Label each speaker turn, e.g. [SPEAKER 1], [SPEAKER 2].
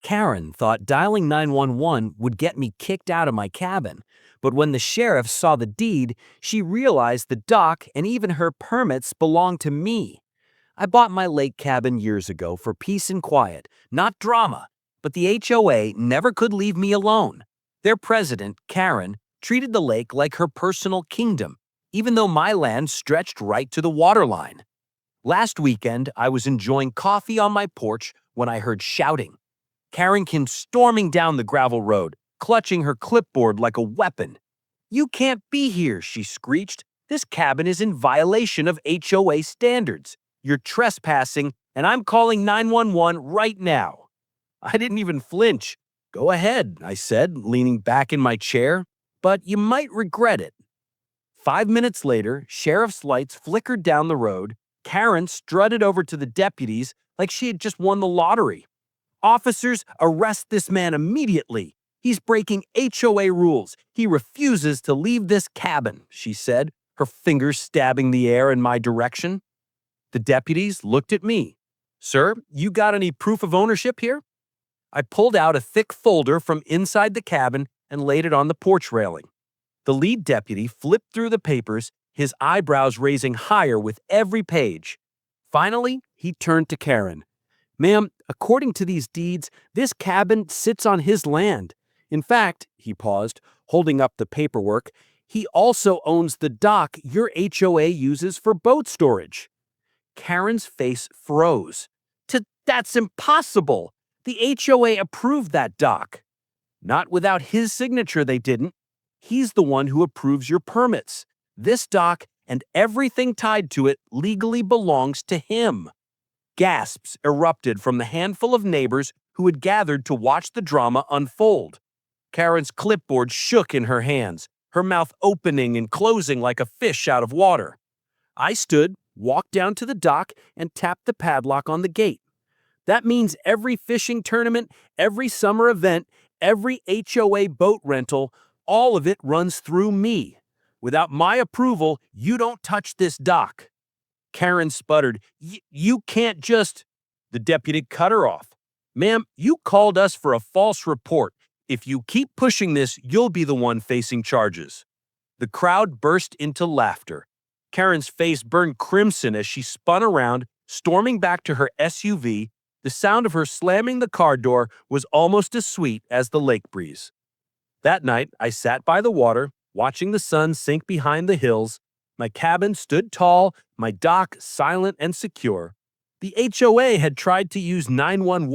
[SPEAKER 1] Karen thought dialing 911 would get me kicked out of my cabin, but when the sheriff saw the deed, she realized the dock and even her permits belonged to me. I bought my lake cabin years ago for peace and quiet, not drama, but the HOA never could leave me alone. Their president, Karen, treated the lake like her personal kingdom, even though my land stretched right to the waterline. Last weekend, I was enjoying coffee on my porch when I heard shouting. Karen came storming down the gravel road, clutching her clipboard like a weapon. "You can't be here," she screeched. "This cabin is in violation of HOA standards. You're trespassing, and I'm calling 911 right now." I didn't even flinch. "Go ahead," I said, leaning back in my chair, "but you might regret it." 5 minutes later, sheriff's lights flickered down the road. Karen strutted over to the deputies like she had just won the lottery. "Officers, arrest this man immediately. He's breaking HOA rules. He refuses to leave this cabin," she said, her fingers stabbing the air in my direction. The deputies looked at me. "Sir, you got any proof of ownership here?" I pulled out a thick folder from inside the cabin and laid it on the porch railing. The lead deputy flipped through the papers, his eyebrows raising higher with every page. Finally, he turned to Karen. "Ma'am, according to these deeds, this cabin sits on his land. In fact," he paused, holding up the paperwork, "he also owns the dock your HOA uses for boat storage." Karen's face froze. That's impossible! The HOA approved that dock." "Not without his signature, they didn't. He's the one who approves your permits. This dock and everything tied to it legally belongs to him." Gasps erupted from the handful of neighbors who had gathered to watch the drama unfold. Karen's clipboard shook in her hands, her mouth opening and closing like a fish out of water. I stood, walked down to the dock, and tapped the padlock on the gate. "That means every fishing tournament, every summer event, every HOA boat rental, all of it runs through me. Without my approval, you don't touch this dock." Karen sputtered, You can't just—" The deputy cut her off. "Ma'am, you called us for a false report. If you keep pushing this, you'll be the one facing charges." The crowd burst into laughter. Karen's face burned crimson as she spun around, storming back to her SUV. The sound of her slamming the car door was almost as sweet as the lake breeze. That night, I sat by the water, watching the sun sink behind the hills. My cabin stood tall, my dock silent and secure. The HOA had tried to use 911